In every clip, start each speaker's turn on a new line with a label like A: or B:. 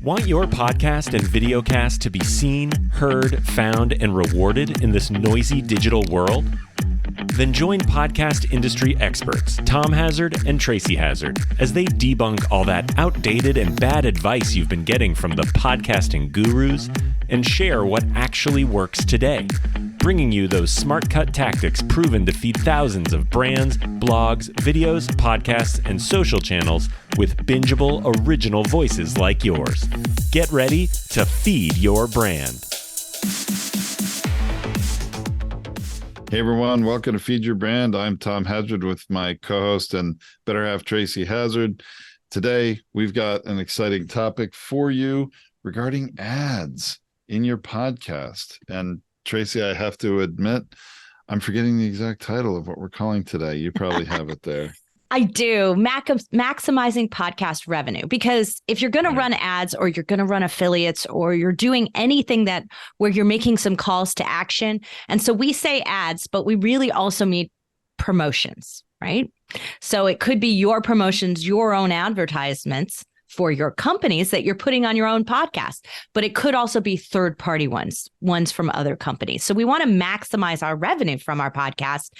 A: Want your podcast and videocast to be seen, heard, found, and rewarded in this noisy digital world? Then join podcast industry experts Tom Hazard and Tracy Hazard as they debunk all that outdated and bad advice you've been getting from the podcasting gurus and share what actually works today, bringing you those smart cut tactics proven to feed thousands of brands, blogs, videos, podcasts, and social channels with bingeable original voices like yours. Get ready to feed your brand.
B: Hey everyone, welcome to Feed Your Brand. I'm Tom Hazard with my co-host and better half Tracy Hazard. Today, we've got an exciting topic for you regarding ads in your podcast. And Tracy, I have to admit, I'm forgetting the exact title of what we're calling today. You probably have it there.
C: I do. Maximizing podcast revenue. Because if you're going to run ads or you're going to run affiliates or you're doing anything that where you're making some calls to action. And so we say ads, but we really also mean promotions, right? So it could be your promotions, your own advertisements for your companies that you're putting on your own podcast, but it could also be third-party ones from other companies. So we want to maximize our revenue from our podcast.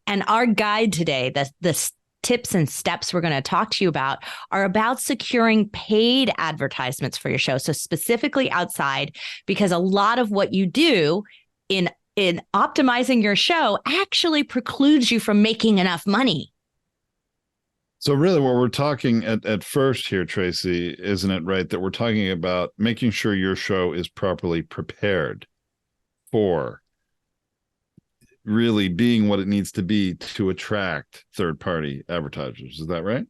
C: And our guide today, the tips and steps we're going to talk to you about are about securing paid advertisements for your show. So specifically outside, because a lot of what you do in optimizing your show actually precludes you from making enough money.
B: So really what we're talking at first here, Tracy, isn't it right that we're talking about making sure your show is properly prepared for really being what it needs to be to attract third-party advertisers. Is that right?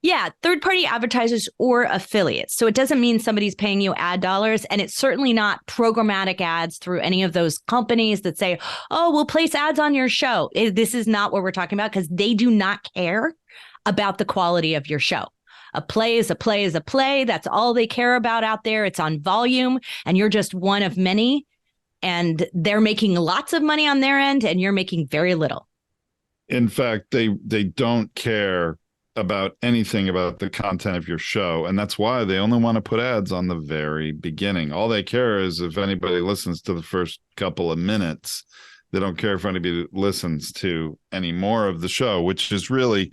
C: Yeah, third-party advertisers or affiliates. So it doesn't mean somebody's paying you ad dollars, and it's certainly not programmatic ads through any of those companies that say, oh, we'll place ads on your show. This is not what we're talking about because they do not care about the quality of your show. A play is a play is a play. That's all they care about out there. It's on volume, and you're just one of many. And they're making lots of money on their end, and you're making very little.
B: In fact, they don't care about anything about the content of your show. And that's why they only want to put ads on the very beginning. All they care is if anybody listens to the first couple of minutes. They don't care if anybody listens to any more of the show, which is really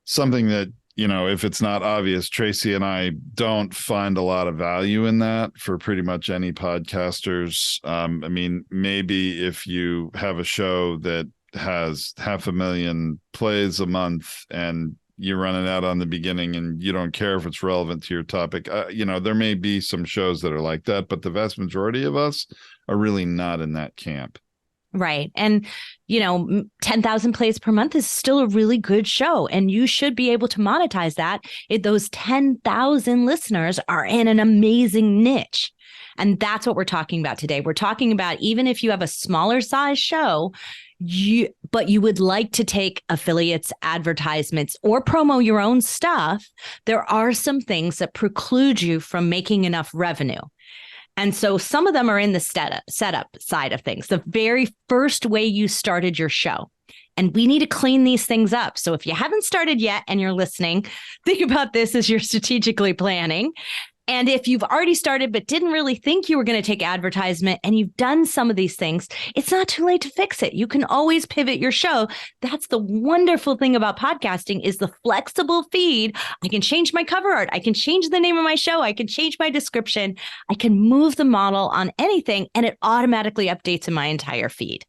B: something that, you know, if it's not obvious, Tracy and I don't find a lot of value in that for pretty much any podcasters. I mean, maybe if you have a show that has 500,000 plays a month and you run it out on the beginning and you don't care if it's relevant to your topic, there may be some shows that are like that, but the vast majority of us are really not in that camp.
C: Right. And, 10,000 plays per month is still a really good show. And you should be able to monetize that if those 10,000 listeners are in an amazing niche. And that's what we're talking about today. We're talking about even if you have a smaller size show, but you would like to take affiliates, advertisements, or promo your own stuff, there are some things that preclude you from making enough revenue. And so some of them are in the setup side of things, the very first way you started your show. And we need to clean these things up. So if you haven't started yet and you're listening, think about this as you're strategically planning. And if you've already started but didn't really think you were going to take advertisement and you've done some of these things, it's not too late to fix it. You can always pivot your show. That's the wonderful thing about podcasting is the flexible feed. I can change my cover art. I can change the name of my show. I can change my description. I can move the model on anything and it automatically updates in my entire feed.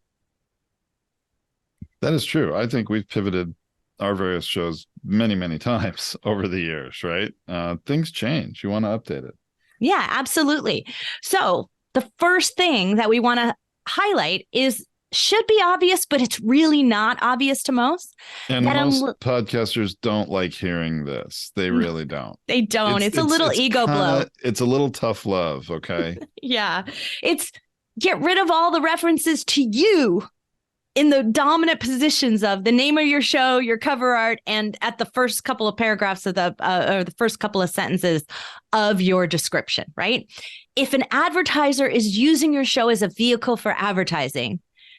B: That is true. I think we've pivoted our various shows many, many times over the years, right? Things change. You want to update it.
C: Yeah, absolutely. So the first thing that we want to highlight should be obvious, but it's really not obvious to most.
B: And most podcasters don't like hearing this. They really don't.
C: They don't. It's a little ego blow.
B: It's a little tough love, okay?
C: Yeah. It's get rid of all the references to you in the dominant positions of the name of your show, your cover art, and at the first couple of paragraphs of or the first couple of sentences of your description, right? If an advertiser is using your show as a vehicle for advertising,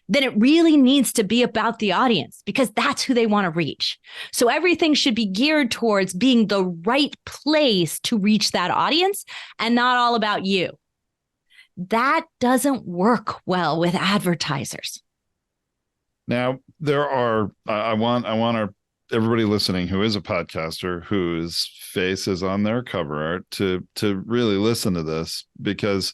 C: then it really needs to be about the audience because that's who they want to reach. So everything should be geared towards being the right place to reach that audience and not all about you. That doesn't work well with advertisers.
B: Now, I want everybody listening who is a podcaster whose face is on their cover art to really listen to this, because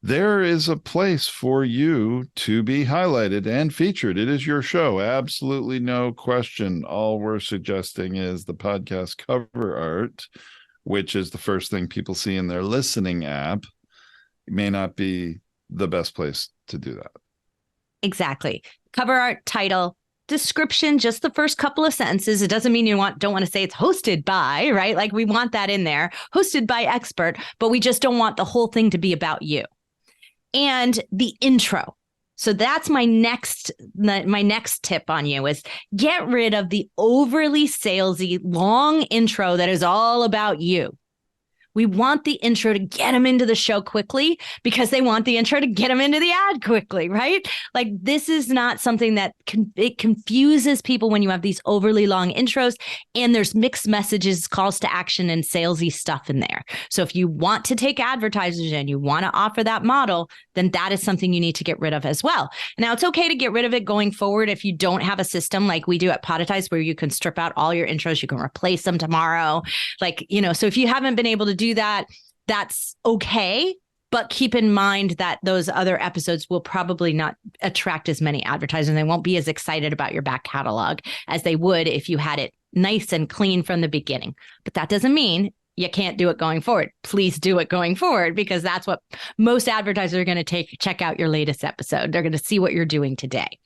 B: there is a place for you to be highlighted and featured. It is your show. Absolutely no question. All we're suggesting is the podcast cover art, which is the first thing people see in their listening app, may not be the best place to do that.
C: Exactly. Cover art, title, description, just the first couple of sentences. It doesn't mean you don't want to say it's hosted by, right? Like we want that in there, hosted by expert, but we just don't want the whole thing to be about you. And the intro. So that's my next tip on you is get rid of the overly salesy long intro that is all about you. We want the intro to get them into the show quickly because they want the intro to get them into the ad quickly, right? Like this is not something that it confuses people when you have these overly long intros and there's mixed messages, calls to action, and salesy stuff in there. So if you want to take advertisers and you want to offer that model, then that is something you need to get rid of as well. Now, it's okay to get rid of it going forward if you don't have a system like we do at Podetize where you can strip out all your intros, you can replace them tomorrow. Like, so if you haven't been able to do that, that's okay. But keep in mind that those other episodes will probably not attract as many advertisers. They won't be as excited about your back catalog as they would if you had it nice and clean from the beginning. But that doesn't mean you can't do it going forward. Please do it going forward because that's what most advertisers are going to check out your latest episode. They're going to see what you're doing today.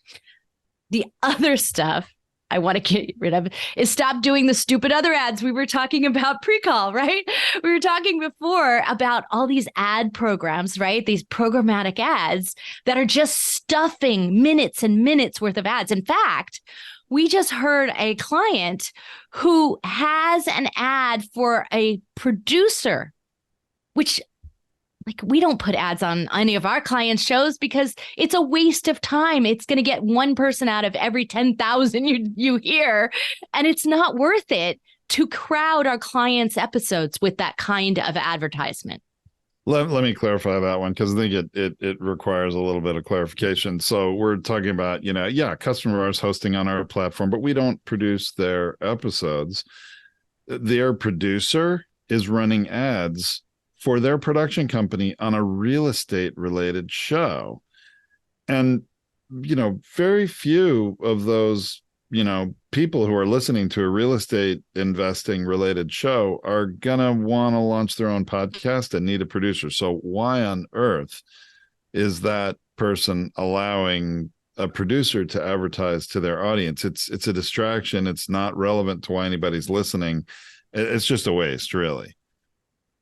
C: The other stuff I want to get rid of is stop doing the stupid other ads we were talking about pre-call, right? We were talking before about all these ad programs, right? These programmatic ads that are just stuffing minutes and minutes worth of ads. In fact, we just heard a client who has an ad for a producer, which we don't put ads on any of our clients' shows because it's a waste of time. It's going to get one person out of every 10,000 you hear, and it's not worth it to crowd our clients' episodes with that kind of advertisement.
B: Let me clarify that one because I think it requires a little bit of clarification. So we're talking about, customers hosting on our platform, but we don't produce their episodes. Their producer is running ads for their production company on a real estate related show. And, very few of those, people who are listening to a real estate investing related show are going to want to launch their own podcast and need a producer. So why on earth is that person allowing a producer to advertise to their audience? It's a distraction. It's not relevant to why anybody's listening. It's just a waste, really.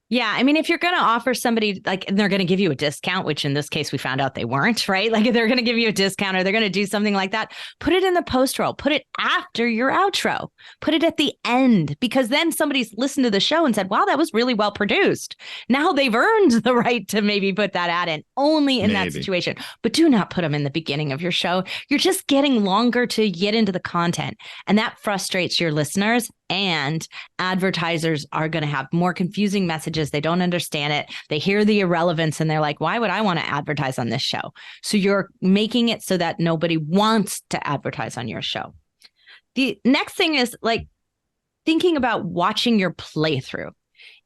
C: Yeah. I mean, if you're going to offer somebody and they're going to give you a discount, which in this case, we found out they weren't, right? Like if they're going to give you a discount or they're going to do something like that, put it in the post roll, put it after your outro, put it at the end, because then somebody's listened to the show and said, wow, that was really well produced. Now they've earned the right to maybe put that ad in only in that situation, but do not put them in the beginning of your show. You're just getting longer to get into the content, and that frustrates your listeners. And advertisers are going to have more confusing messages. They don't understand it. They hear the irrelevance and they're like, why would I want to advertise on this show? So you're making it so that nobody wants to advertise on your show. The next thing is thinking about watching your playthrough.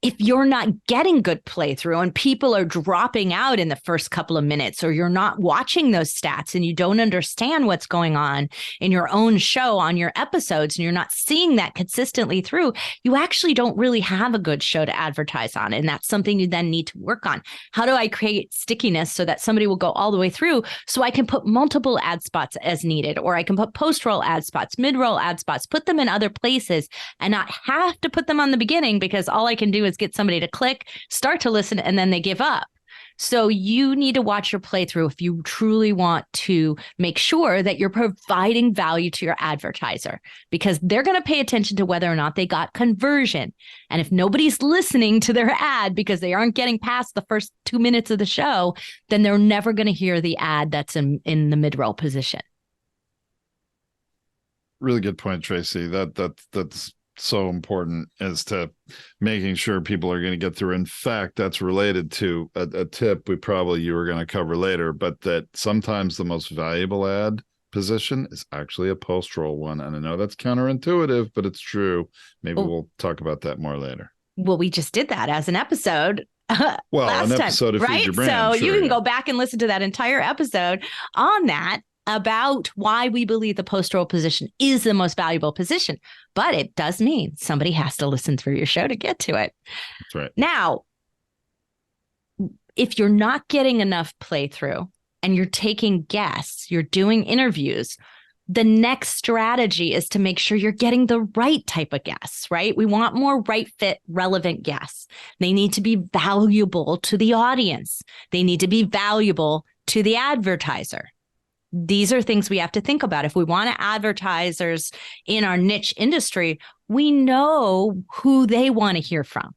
C: If you're not getting good playthrough and people are dropping out in the first couple of minutes, or you're not watching those stats and you don't understand what's going on in your own show on your episodes, and you're not seeing that consistently through, you actually don't really have a good show to advertise on. And that's something you then need to work on. How do I create stickiness so that somebody will go all the way through so I can put multiple ad spots as needed, or I can put post-roll ad spots, mid-roll ad spots, put them in other places and not have to put them on the beginning because all I can do is get somebody to click, start to listen, and then they give up. So you need to watch your playthrough if you truly want to make sure that you're providing value to your advertiser, because they're going to pay attention to whether or not they got conversion. And if nobody's listening to their ad because they aren't getting past the first 2 minutes of the show, then they're never going to hear the ad that's in the mid-roll position.
B: Really good point, Tracy. That's so important as to making sure people are going to get through. In fact, that's related to a tip you were going to cover later, but that sometimes the most valuable ad position is actually a post-roll one. And I know that's counterintuitive, but it's true. Maybe we'll talk about that more later.
C: Well, we just did that as an episode.
B: An episode of Feed Your Brand.
C: So you can go back and listen to that entire episode on that, about why we believe the post-roll position is the most valuable position. But it does mean somebody has to listen through your show to get to it.
B: That's right.
C: Now, if you're not getting enough playthrough and you're taking guests, you're doing interviews, the next strategy is to make sure you're getting the right type of guests, right? We want more right fit, relevant guests. They need to be valuable to the audience. They need to be valuable to the advertiser. These are things we have to think about. If we want advertisers in our niche industry, we know who they want to hear from.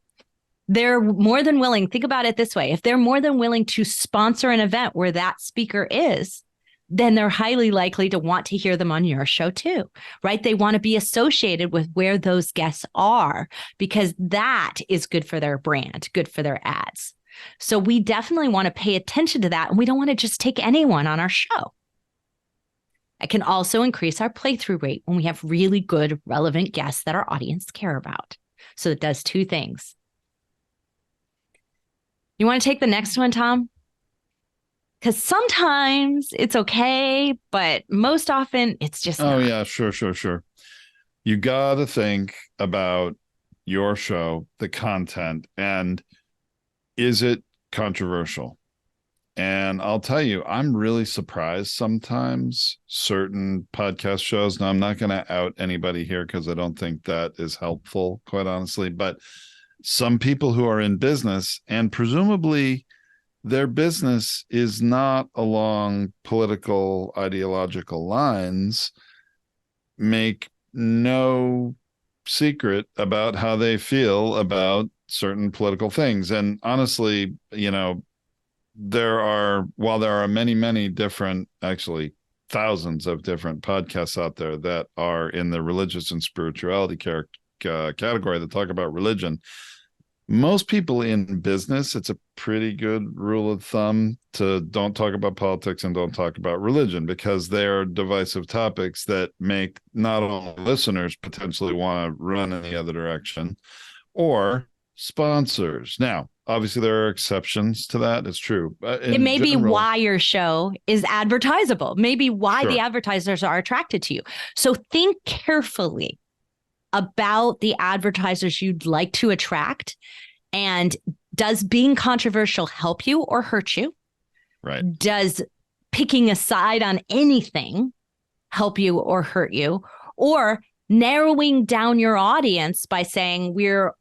C: They're more than willing. Think about it this way. If they're more than willing to sponsor an event where that speaker is, then they're highly likely to want to hear them on your show too, right? They want to be associated with where those guests are, because that is good for their brand, good for their ads. So we definitely want to pay attention to that. And we don't want to just take anyone on our show. It can also increase our playthrough rate when we have really good, relevant guests that our audience care about. So it does two things. You want to take the next one, Tom? Because sometimes it's okay, but most often it's just not.
B: Yeah, sure. You got to think about your show, the content, and is it controversial? And I'll tell you, I'm really surprised sometimes certain podcast shows. Now, I'm not going to out anybody here because I don't think that is helpful, quite honestly. But some people who are in business, and presumably their business is not along political, ideological lines, make no secret about how they feel about certain political things. And honestly, while there are many different, actually thousands of different podcasts out there that are in the religious and spirituality category that talk about religion, most people in business, it's a pretty good rule of thumb to don't talk about politics and don't talk about religion, because they're divisive topics that make not only listeners potentially want to run in the other direction, or sponsors. Now, obviously, there are exceptions to that. It's true.
C: It may be why your show is advertisable, maybe why the advertisers are attracted to you. So think carefully about the advertisers you'd like to attract. And does being controversial help you or hurt you?
B: Right.
C: Does picking a side on anything help you or hurt you? Or narrowing down your audience by saying we're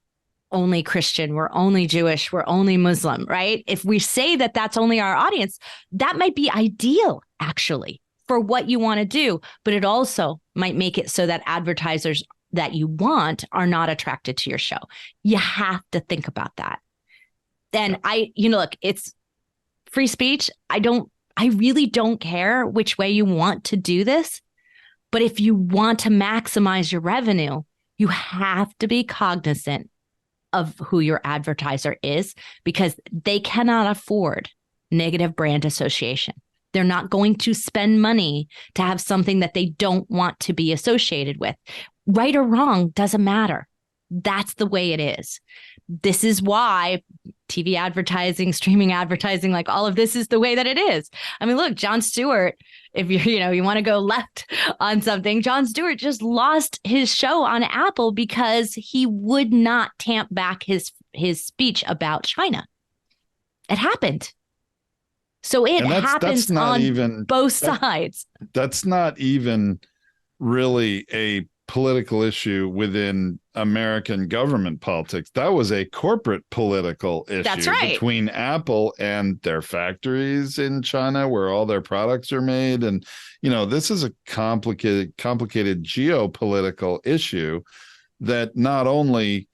C: only Christian, we're only Jewish, we're only Muslim, right? If we say that that's only our audience, that might be ideal, actually, for what you want to do. But it also might make it so that advertisers that you want are not attracted to your show. You have to think about that. And look, it's free speech. I really don't care which way you want to do this. But if you want to maximize your revenue, you have to be cognizant of who your advertiser is, because they cannot afford negative brand association. They're not going to spend money to have something that they don't want to be associated with. Right or wrong doesn't matter. That's the way it is. This is why TV advertising, streaming advertising, like all of this is the way that it is. I mean, look, Jon Stewart, if you want to go left on something, Jon Stewart just lost his show on Apple because he would not tamp back his speech about China. It happened. So it happens on both sides.
B: That's not even really a political issue within American government politics. That was a corporate political issue.
C: That's right.
B: Between Apple and their factories in China where all their products are made. And, this is a complicated geopolitical issue that not only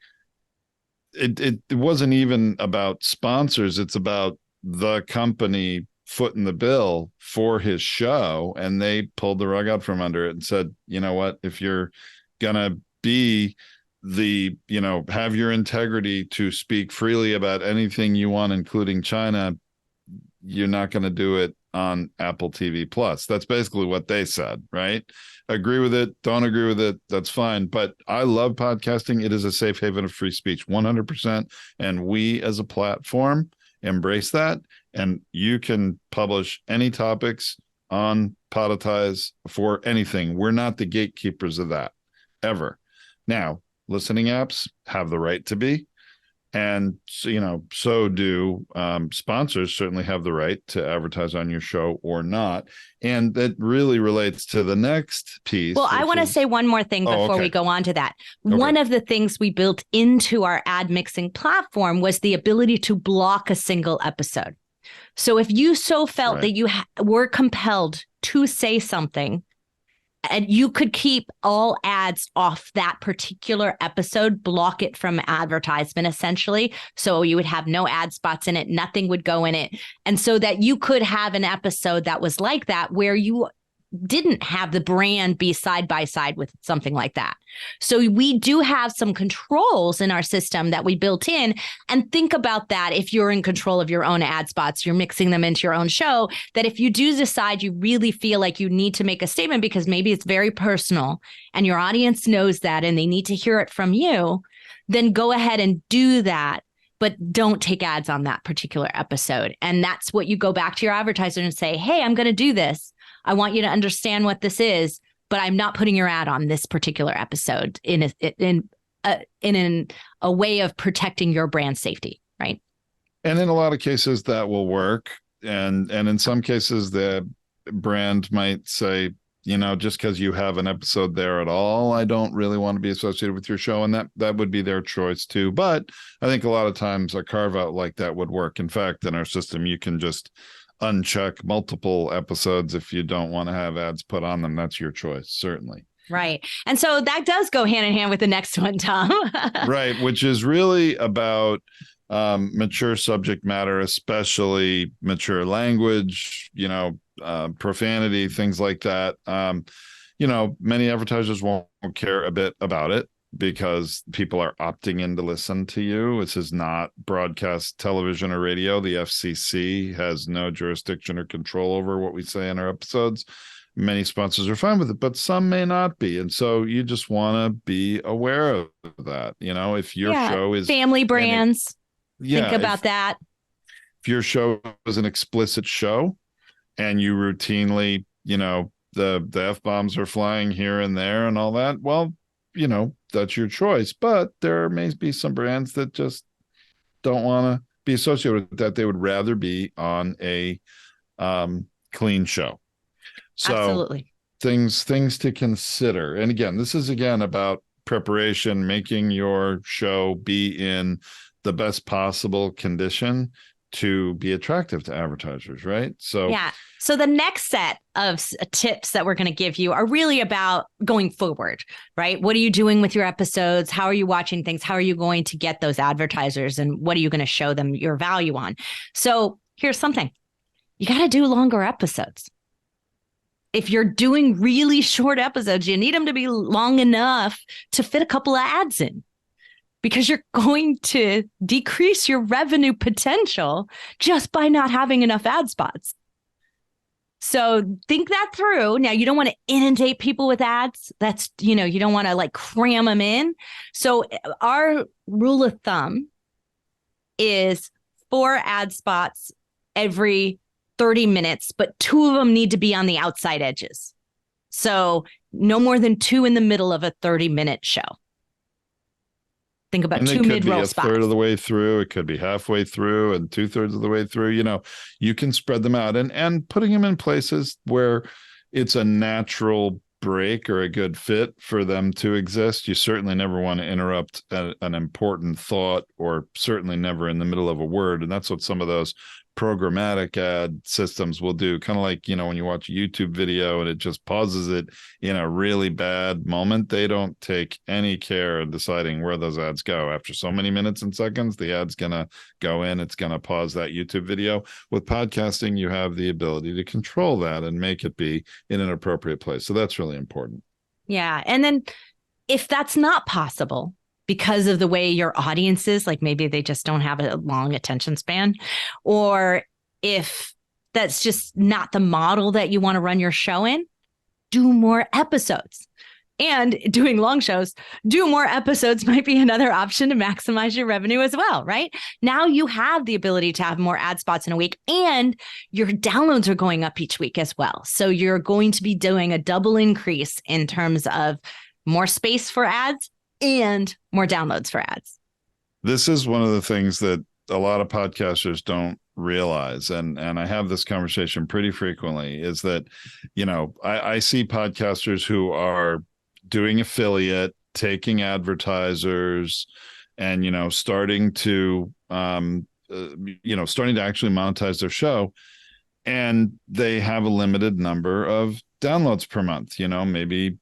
B: it wasn't even about sponsors, it's about the company footing the bill for his show, and they pulled the rug out from under it and said, you know what, if you're gonna be have your integrity to speak freely about anything you want, including China, you're not going to do it on Apple TV Plus. That's basically what they said, right? Agree with it, don't agree with it, that's fine. But I love podcasting. It is a safe haven of free speech, 100%. And we as a platform embrace that. And you can publish any topics on Podetize for anything. We're not the gatekeepers of that, ever. Now, listening apps have the right to be. And, so do sponsors certainly have the right to advertise on your show or not. And that really relates to the next piece.
C: Well, I want to say one more thing before we go on to that. Okay. One of the things we built into our ad mixing platform was the ability to block a single episode. So if you so felt that you were compelled to say something, and you could keep all ads off that particular episode, block it from advertisement, essentially. So you would have no ad spots in it. Nothing would go in it. And so that you could have an episode that was like that, where you didn't have the brand be side by side with something like that. So we do have some controls in our system that we built in. And think about that. If you're in control of your own ad spots, you're mixing them into your own show, that if you do decide you really feel like you need to make a statement because maybe it's very personal and your audience knows that and they need to hear it from you, then go ahead and do that. But don't take ads on that particular episode. And that's what you go back to your advertiser and say, hey, I'm going to do this. I want you to understand what this is, but I'm not putting your ad on this particular episode in a way of protecting your brand safety, right?
B: And in a lot of cases that will work. And in some cases the brand might say, just because you have an episode there at all, I don't really want to be associated with your show. And that would be their choice too. But I think a lot of times a carve out like that would work. In fact, in our system, you can just uncheck multiple episodes if you don't want to have ads put on them. That's your choice, certainly.
C: Right. And so that does go hand in hand with the next one, Tom.
B: Right. Which is really about mature subject matter, especially mature language, profanity, things like that. Many advertisers won't care a bit about it because people are opting in to listen to you. This is not broadcast television or radio. The FCC has no jurisdiction or control over what we say in our episodes. Many sponsors are fine with it, but some may not be. And so you just want to be aware of that. If your show is
C: family brands, think about that.
B: If your show is an explicit show and you routinely, the F-bombs are flying here and there and all that, well, that's your choice. But there may be some brands that just don't want to be associated with that. They would rather be on a clean show. So
C: absolutely.
B: Things to consider. And again, this is about preparation, making your show be in the best possible condition to be attractive to advertisers, right? So
C: the next set of tips that we're going to give you are really about going forward, right? What are you doing with your episodes? How are you watching things? How are you going to get those advertisers? And what are you going to show them your value on? So here's something. You got to do longer episodes. If you're doing really short episodes, you need them to be long enough to fit a couple of ads in, because you're going to decrease your revenue potential just by not having enough ad spots. So think that through. Now, you don't want to inundate people with ads. That's, you don't want to cram them in. So our rule of thumb is 4 ad spots every 30 minutes, but 2 of them need to be on the outside edges. So no more than 2 in the middle of a 30-minute show. Think about 2 mid-roll spots. It could be a third
B: of the way through. It could be halfway through and 2/3 of the way through. You can spread them out and putting them in places where it's a natural break or a good fit for them to exist. You certainly never want to interrupt an important thought, or certainly never in the middle of a word. And that's what some of those programmatic ad systems will do. Kind of like, when you watch a YouTube video and it just pauses it in a really bad moment. They don't take any care in deciding where those ads go. After so many minutes and seconds, the ad's going to go in. It's going to pause that YouTube video. With podcasting, you have the ability to control that and make it be in an appropriate place. So that's really important.
C: Yeah. And then if that's not possible, because of the way your audience is, like maybe they just don't have a long attention span, or if that's just not the model that you want to run your show in, do more episodes. And doing long shows, do more episodes might be another option to maximize your revenue as well, right? Now you have the ability to have more ad spots in a week, and your downloads are going up each week as well. So you're going to be doing a double increase in terms of more space for ads and more downloads for ads.
B: This is one of the things that a lot of podcasters don't realize, and I have this conversation pretty frequently, is that, I see podcasters who are doing affiliate, taking advertisers, and, starting to actually monetize their show. And they have a limited number of downloads per month, maybe,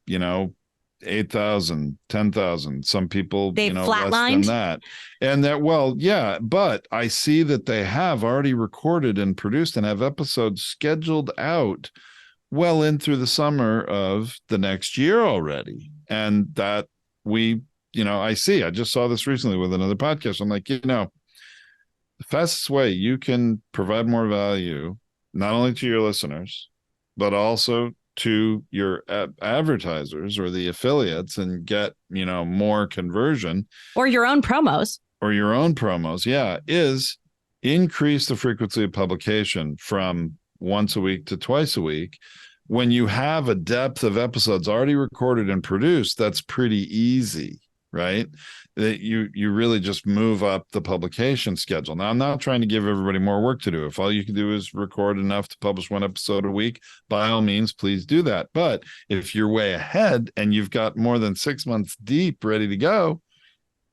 B: 8,000, 10,000. Some people,
C: they've
B: less
C: flatlined
B: than that. And that, well, yeah, but I see that they have already recorded and produced and have episodes scheduled out well in through the summer of the next year already. And that I just saw this recently with another podcast. I'm like, the fastest way you can provide more value, not only to your listeners, but also to your advertisers or the affiliates, and get, more conversion.
C: Or your own promos.
B: Yeah, is increase the frequency of publication from once a week to twice a week. When you have a depth of episodes already recorded and produced, that's pretty easy, right? That you really just move up the publication schedule. Now, I'm not trying to give everybody more work to do. If all you can do is record enough to publish one episode a week, by all means, please do that. But if you're way ahead and you've got more than 6 months deep ready to go,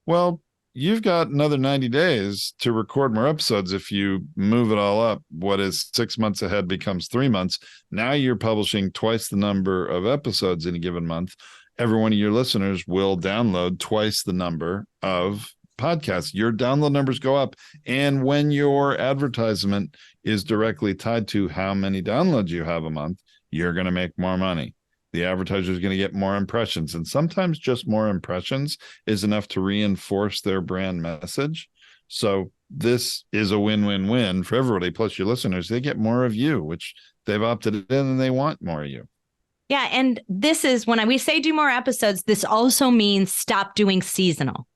B: well, you've got another 90 days to record more episodes. If you move it all up, what is 6 months ahead becomes 3 months. Now you're publishing twice the number of episodes in a given month. Every one of your listeners will download twice the number of podcasts. Your download numbers go up. And when your advertisement is directly tied to how many downloads you have a month, you're going to make more money. The advertiser is going to get more impressions. And sometimes just more impressions is enough to reinforce their brand message. So this is a win-win-win for everybody. Plus your listeners, they get more of you, which they've opted in, and they want more of you.
C: Yeah. And this is when we say do more episodes, this also means stop doing seasonal.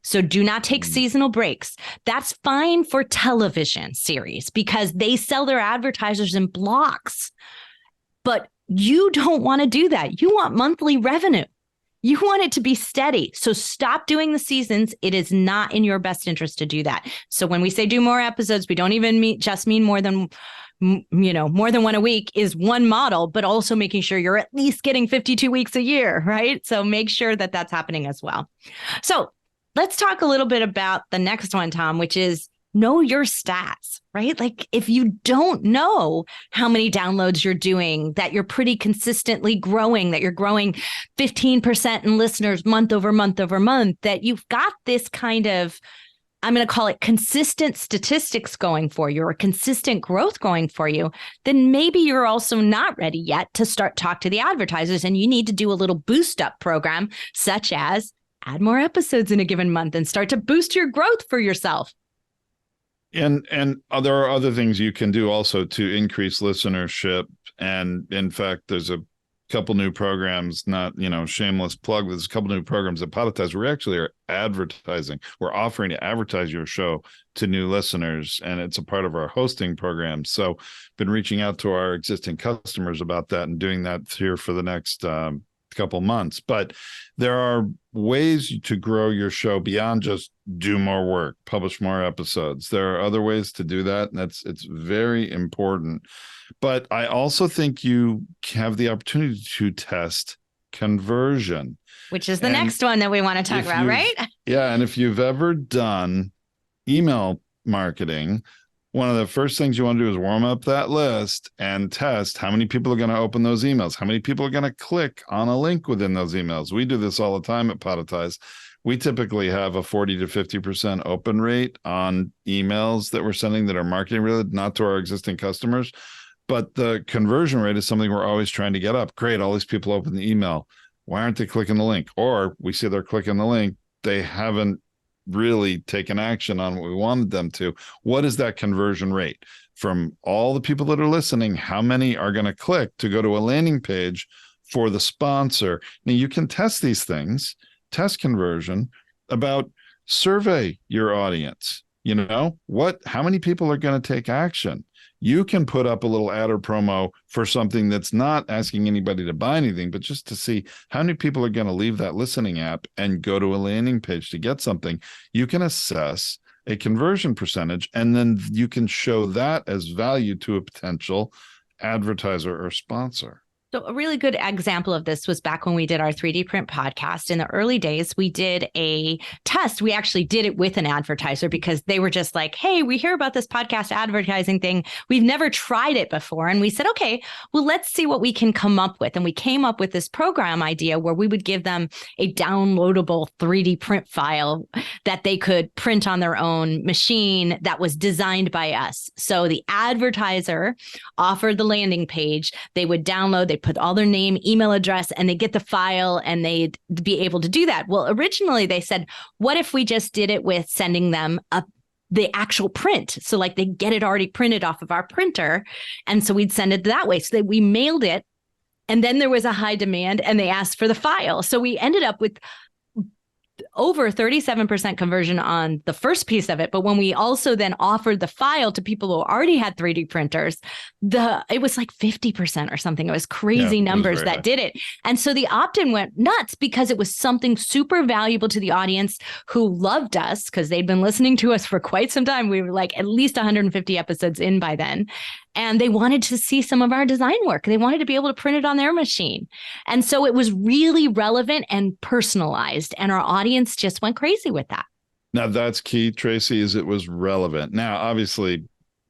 C: So do not take seasonal breaks. That's fine for television series because they sell their advertisers in blocks. But you don't want to do that. You want monthly revenue. You want it to be steady. So stop doing the seasons. It is not in your best interest to do that. So when we say do more episodes, we don't even mean more than one a week is one model, but also making sure you're at least getting 52 weeks a year, right? So make sure that that's happening as well. So let's talk a little bit about the next one, Tom, which is know your stats, right? Like if you don't know how many downloads you're doing, that you're pretty consistently growing, that you're growing 15% in listeners month over month over month, that you've got this kind of, I'm going to call it consistent statistics going for you or consistent growth going for you, then maybe you're also not ready yet to start talk to the advertisers, and you need to do a little boost up program, such as add more episodes in a given month and start to boost your growth for yourself.
B: And there are other things you can do also to increase listenership. And in fact, there's a couple new programs, not, shameless plug. There's a couple new programs at Podetize. We actually are advertising. We're offering to advertise your show to new listeners, and it's a part of our hosting program. So been reaching out to our existing customers about that and doing that here for the next couple months. But there are ways to grow your show beyond just do more work, publish more episodes. There are other ways to do that, and it's very important. But I also think you have the opportunity to test conversion,
C: which is the next one that we want to talk about, right?
B: Yeah. And if you've ever done email marketing, one of the first things you want to do is warm up that list and test how many people are going to open those emails, how many people are going to click on a link within those emails. We do this all the time at Podetize. We typically have a 40 to 50% open rate on emails that we're sending that are marketing related, not to our existing customers. But the conversion rate is something we're always trying to get up. Great, all these people open the email. Why aren't they clicking the link? Or we see they're clicking the link. They haven't really taken action on what we wanted them to. What is that conversion rate? From all the people that are listening, how many are going to click to go to a landing page for the sponsor? Now, you can test these things, test conversion, survey your audience. How many people are going to take action? You can put up a little ad or promo for something that's not asking anybody to buy anything, but just to see how many people are going to leave that listening app and go to a landing page to get something. You can assess a conversion percentage, and then you can show that as value to a potential advertiser or sponsor.
C: So a really good example of this was back when we did our 3D print podcast. In the early days, we did a test. We actually did it with an advertiser because they were just like, hey, we hear about this podcast advertising thing. We've never tried it before. And we said, okay, well, let's see what we can come up with. And we came up with this program idea where we would give them a downloadable 3D print file that they could print on their own machine that was designed by us. So the advertiser offered the landing page. They would download, they put all their name, email address, and they get the file and they'd be able to do that. Well, originally they said, what if we just did it with sending them the actual print? So like they get it already printed off of our printer. And so we'd send it that way. So that we mailed it. And then there was a high demand and they asked for the file. So we ended up with over 37% conversion on the first piece of it. But when we also then offered the file to people who already had 3D printers, it was like 50% or something. It was crazy numbers that did it. And so the opt-in went nuts because it was something super valuable to the audience who loved us because they'd been listening to us for quite some time. We were like at least 150 episodes in by then. And they wanted to see some of our design work. They wanted to be able to print it on their machine. And so it was really relevant and personalized. And our audience just went crazy with that.
B: Now, that's key, Tracy, is it was relevant. Now, obviously,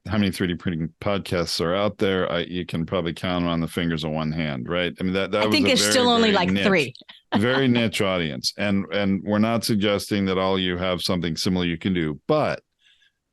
B: how many 3D printing podcasts are out there? You can probably count them on the fingers of one hand, right? I mean, I
C: think there's still only like niche, 3.
B: Very niche audience. And we're not suggesting that all you have something similar you can do, but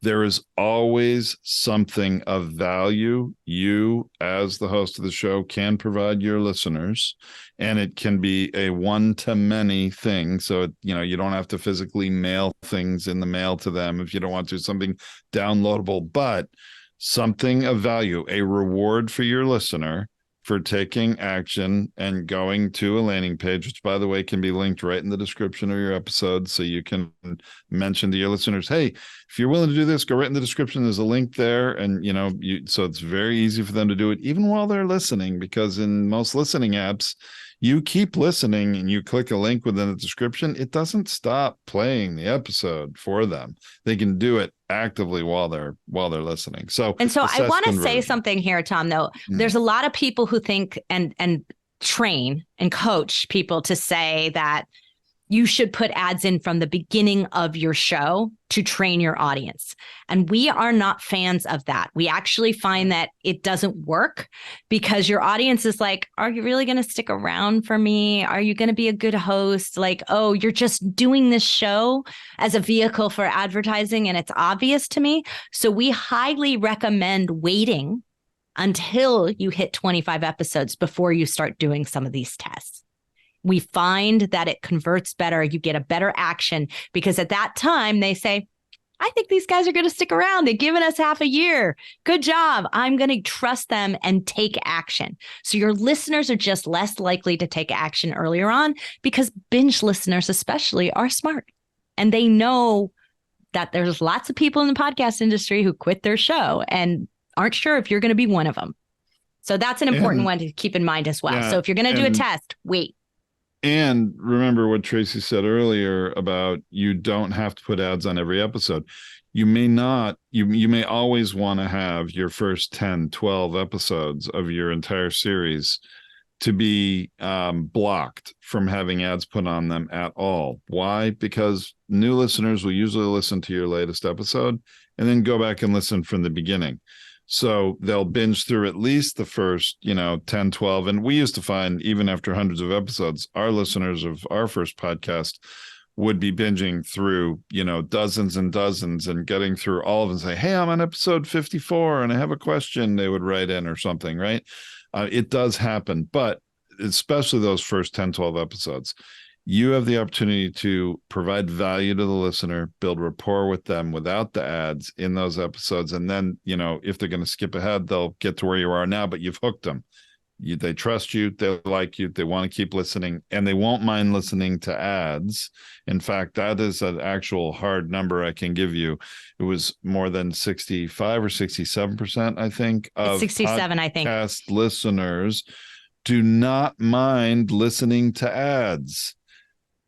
B: there is always something of value you, as the host of the show, can provide your listeners, and it can be a one-to-many thing. So, you don't have to physically mail things in the mail to them if you don't want to, something downloadable, but something of value, a reward for your listener for taking action and going to a landing page, which, by the way, can be linked right in the description of your episode. So you can mention to your listeners, hey, if you're willing to do this, go right in the description. There's a link there. And, so it's very easy for them to do it even while they're listening, because in most listening apps, you keep listening and you click a link within the description, it doesn't stop playing the episode for them. They can do it actively while they're listening. So
C: I want to say something here, Tom, though. There's a lot of people who think and train and coach people to say that you should put ads in from the beginning of your show to train your audience. And we are not fans of that. We actually find that it doesn't work because your audience is like, are you really going to stick around for me? Are you going to be a good host? Like, oh, you're just doing this show as a vehicle for advertising and it's obvious to me. So we highly recommend waiting until you hit 25 episodes before you start doing some of these tests. We find that it converts better. You get a better action because at that time they say, I think these guys are going to stick around. They've given us half a year. Good job. I'm going to trust them and take action. So your listeners are just less likely to take action earlier on because binge listeners especially are smart. And they know that there's lots of people in the podcast industry who quit their show and aren't sure if you're going to be one of them. So that's an important one to keep in mind as well. Yeah, so if you're going to do a test, wait.
B: And remember what Tracy said earlier about you don't have to put ads on every episode. You may not, you may always want to have your first 10, 12 episodes of your entire series to be blocked from having ads put on them at all. Why? Because new listeners will usually listen to your latest episode and then go back and listen from the beginning. So they'll binge through at least the first, 10, 12. And we used to find, even after hundreds of episodes, our listeners of our first podcast would be binging through, dozens and dozens and getting through all of them and say, hey, I'm on episode 54 and I have a question. They would write in or something, right? It does happen, but especially those first 10, 12 episodes, you have the opportunity to provide value to the listener, build rapport with them without the ads in those episodes. And then, if they're going to skip ahead, they'll get to where you are now, but you've hooked them. They trust you, they like you, they want to keep listening, and they won't mind listening to ads. In fact, that is an actual hard number I can give you. It was more than 65 or 67%, I think, of
C: 67, I think,
B: podcast listeners do not mind listening to ads.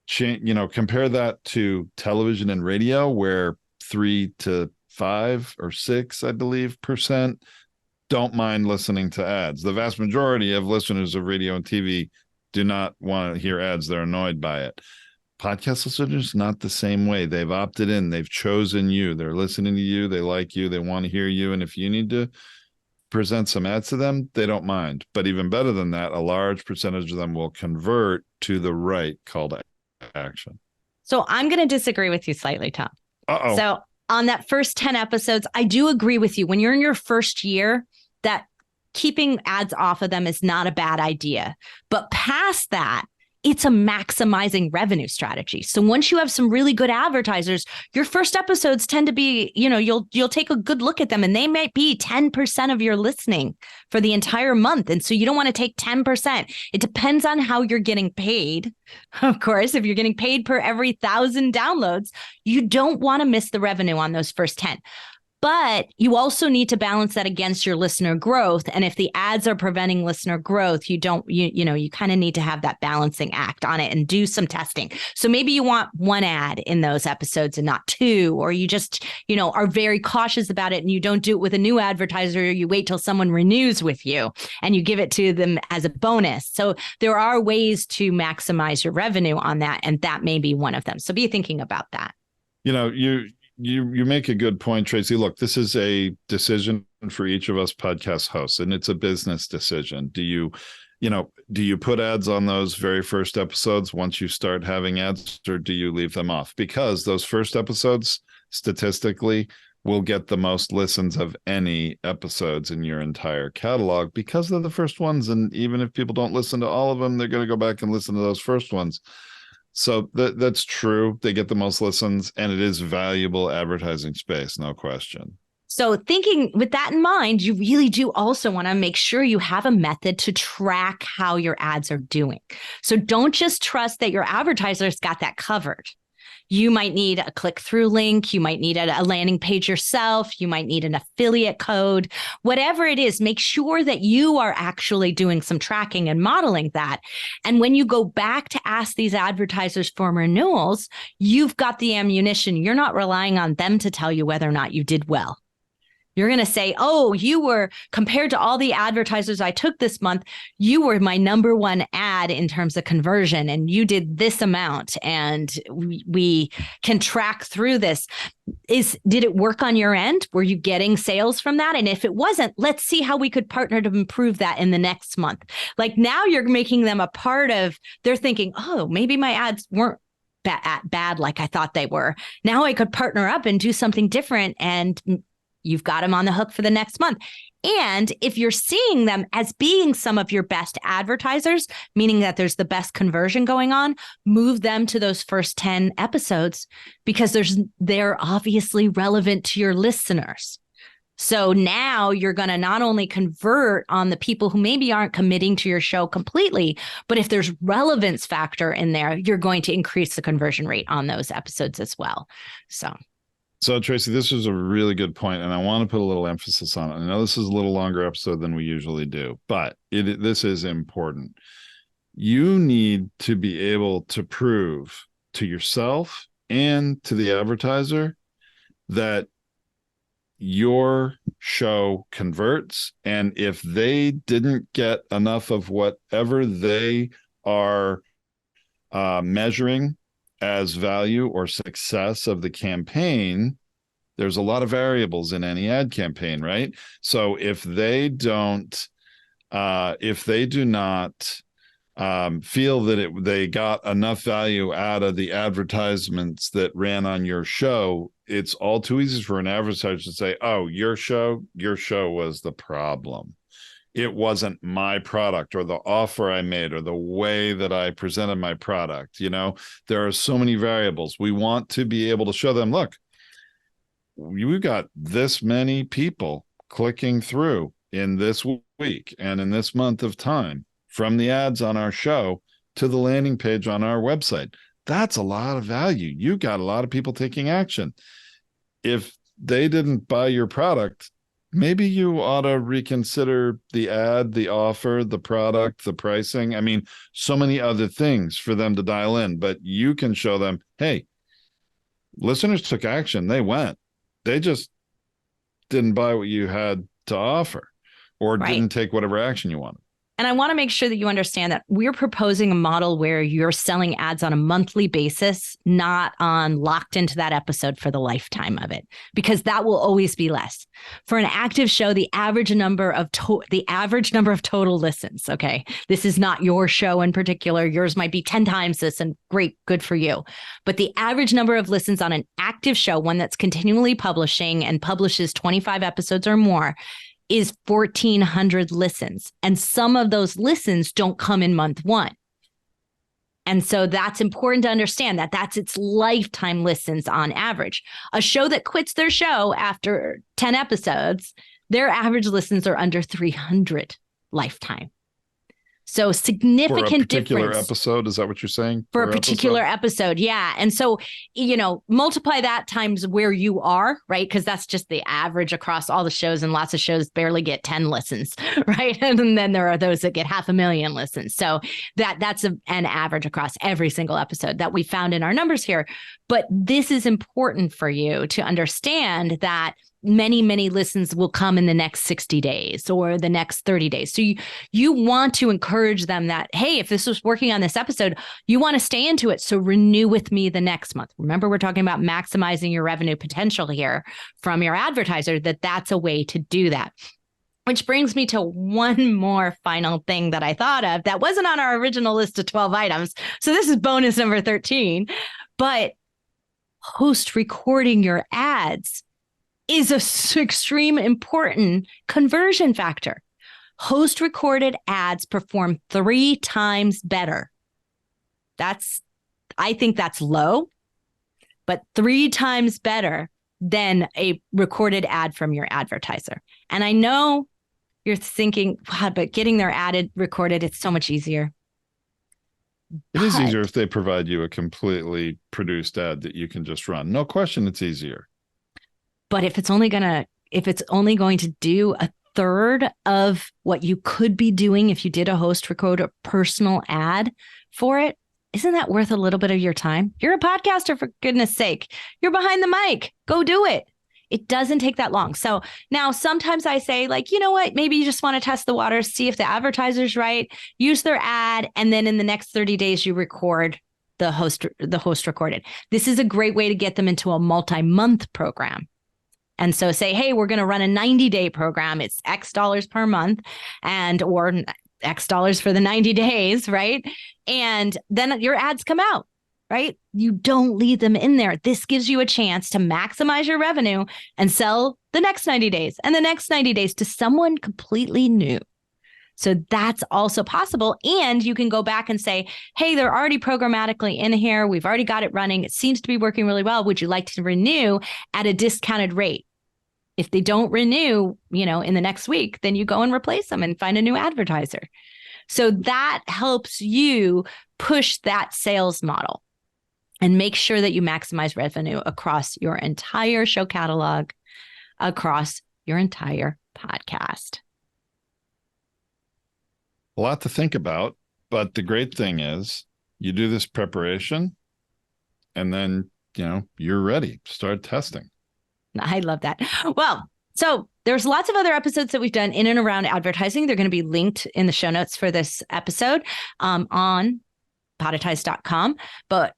B: Compare that to television and radio, where 3 to 5 or 6, I believe, percent don't mind listening to ads. The vast majority of listeners of radio and TV do not want to hear ads. They're annoyed by it. Podcast listeners, not the same way. They've opted in. They've chosen you. They're listening to you. They like you. They want to hear you. And if you need to present some ads to them, they don't mind. But even better than that, a large percentage of them will convert to the right call to action.
C: So I'm going to disagree with you slightly, Tom.
B: Uh-oh.
C: So on that first 10 episodes, I do agree with you. When you're in your first year, that keeping ads off of them is not a bad idea. But past that, it's a maximizing revenue strategy. So once you have some really good advertisers, your first episodes tend to be, you'll take a good look at them and they might be 10% of your listening for the entire month. And so you don't want to take 10%. It depends on how you're getting paid. Of course, if you're getting paid per every 1,000 downloads, you don't want to miss the revenue on those first 10. But you also need to balance that against your listener growth. And if the ads are preventing listener growth, you kind of need to have that balancing act on it and do some testing. So maybe you want one ad in those episodes and not 2, or you just, are very cautious about it and you don't do it with a new advertiser. You wait till someone renews with you and you give it to them as a bonus. So there are ways to maximize your revenue on that. And that may be one of them. So be thinking about that.
B: You make a good point, Tracy. Look, this is a decision for each of us podcast hosts, and it's a business decision. Do you put ads on those very first episodes once you start having ads, or do you leave them off? Because those first episodes statistically will get the most listens of any episodes in your entire catalog because they're the first ones. And even if people don't listen to all of them, they're going to go back and listen to those first ones. So that's true. They get the most listens, and it is valuable advertising space, no question.
C: So thinking with that in mind, you really do also want to make sure you have a method to track how your ads are doing. So don't just trust that your advertisers got that covered. You might need a click-through link. You might need a landing page yourself. You might need an affiliate code. Whatever it is, make sure that you are actually doing some tracking and modeling that. And when you go back to ask these advertisers for renewals, you've got the ammunition. You're not relying on them to tell you whether or not you did well. You're going to say, oh, you were, compared to all the advertisers I took this month, you were my number one ad in terms of conversion, and you did this amount, and we can track through this. Did it work on your end? Were you getting sales from that? And if it wasn't, let's see how we could partner to improve that in the next month. Like now you're making them a part of, they're thinking, oh, maybe my ads weren't bad like I thought they were. Now I could partner up and do something different, and you've got them on the hook for the next month. And if you're seeing them as being some of your best advertisers, meaning that there's the best conversion going on, move them to those first 10 episodes because they're obviously relevant to your listeners. So now you're going to not only convert on the people who maybe aren't committing to your show completely, but if there's relevance factor in there, you're going to increase the conversion rate on those episodes as well. So
B: Tracy, this is a really good point, and I want to put a little emphasis on it. I know this is a little longer episode than we usually do, but this is important. You need to be able to prove to yourself and to the advertiser that your show converts. And if they didn't get enough of whatever they are measuring as value or success of the campaign, there's a lot of variables in any ad campaign, right? So if they do not feel that they got enough value out of the advertisements that ran on your show, it's all too easy for an advertiser to say, oh, your show was the problem. It wasn't my product or the offer I made or the way that I presented my product. There are so many variables. We want to be able to show them, look, you got this many people clicking through in this week and in this month of time from the ads on our show to the landing page on our website. That's a lot of value. You got a lot of people taking action. If they didn't buy your product, maybe you ought to reconsider the ad, the offer, the product, the pricing. I mean, so many other things for them to dial in, but you can show them, hey, listeners took action. They went. They just didn't buy what you had to offer or didn't take whatever action you wanted.
C: And I want to make sure that you understand that we're proposing a model where you're selling ads on a monthly basis, not on locked into that episode for the lifetime of it, because that will always be less. For an active show, the average number of total listens. Okay, this is not your show in particular. Yours might be 10 times this, and great, good for you. But the average number of listens on an active show, one that's continually publishing and publishes 25 episodes or more, is 1,400 listens. And some of those listens don't come in month one. And so that's important to understand that that's its lifetime listens on average. A show that quits their show after 10 episodes, their average listens are under 300 lifetime. So significant difference.
B: For a particular episode, is that what you're saying?
C: For a particular episode, yeah. And so, multiply that times where you are, right? Because that's just the average across all the shows, and lots of shows barely get 10 listens, right? And then there are those that get 500,000 listens. So that's an average across every single episode that we found in our numbers here. But this is important for you to understand that many, many listens will come in the next 60 days or the next 30 days. So you want to encourage them that, hey, if this was working on this episode, you want to stay into it. So renew with me the next month. Remember, we're talking about maximizing your revenue potential here from your advertiser, that's a way to do that. Which brings me to one more final thing that I thought of that wasn't on our original list of 12 items. So this is bonus number 13, but host recording your ads is an extreme important conversion factor. Host recorded ads perform 3 times better. I think that's low, but 3 times better than a recorded ad from your advertiser. And I know you're thinking, wow, but getting their ad recorded, it's so much easier.
B: It is easier if they provide you a completely produced ad that you can just run. No question, it's easier.
C: But if it's only going to do a third of what you could be doing if you did a host record a personal ad for it, isn't that worth a little bit of your time? You're a podcaster, for goodness sake. You're behind the mic. Go do it. It doesn't take that long. So now sometimes I say, like, you know what? Maybe you just want to test the waters, see if the advertiser's right, use their ad, and then in the next 30 days, you record the host recorded. This is a great way to get them into a multi-month program. And so say, hey, we're going to run a 90-day program. It's X dollars per month or X dollars for the 90 days, right? And then your ads come out, right? You don't leave them in there. This gives you a chance to maximize your revenue and sell the next 90 days and the next 90 days to someone completely new. So that's also possible. And you can go back and say, hey, they're already programmatically in here. We've already got it running. It seems to be working really well. Would you like to renew at a discounted rate? If they don't renew, in the next week, then you go and replace them and find a new advertiser. So that helps you push that sales model and make sure that you maximize revenue across your entire show catalog, across your entire podcast.
B: A lot to think about. But the great thing is you do this preparation and then, you're ready. Start testing.
C: I love that. Well, so there's lots of other episodes that we've done in and around advertising. They're going to be linked in the show notes for this episode on podetize.com. But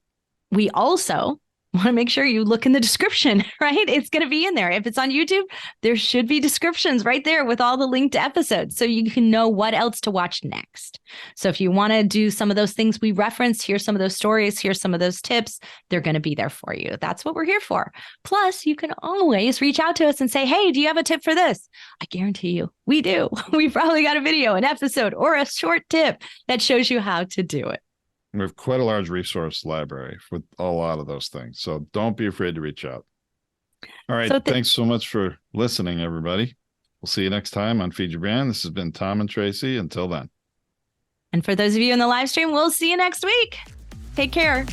C: we also want to make sure you look in the description, right? It's going to be in there. If it's on YouTube, there should be descriptions right there with all the linked episodes so you can know what else to watch next. So if you want to do some of those things we referenced, here's some of those stories, here's some of those tips, they're going to be there for you. That's what we're here for. Plus, you can always reach out to us and say, hey, do you have a tip for this? I guarantee you, we do. We've probably got a video, an episode, or a short tip that shows you how to do it.
B: We have quite a large resource library with a lot of those things. So don't be afraid to reach out. All right. Thanks so much for listening, everybody. We'll see you next time on Feed Your Brand. This has been Tom and Tracy. Until then.
C: And for those of you in the live stream, we'll see you next week. Take care.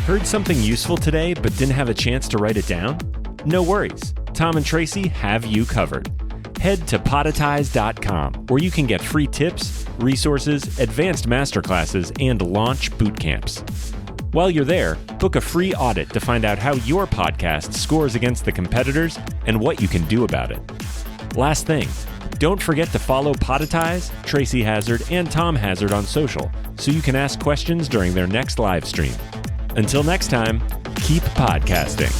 A: Heard something useful today, but didn't have a chance to write it down? No worries. Tom and Tracy have you covered. Head to podetize.com, where you can get free tips, resources, advanced masterclasses, and launch boot camps. While you're there, book a free audit to find out how your podcast scores against the competitors and what you can do about it. Last thing, don't forget to follow Podetize, Tracy Hazard, and Tom Hazard on social so you can ask questions during their next live stream. Until next time, keep podcasting.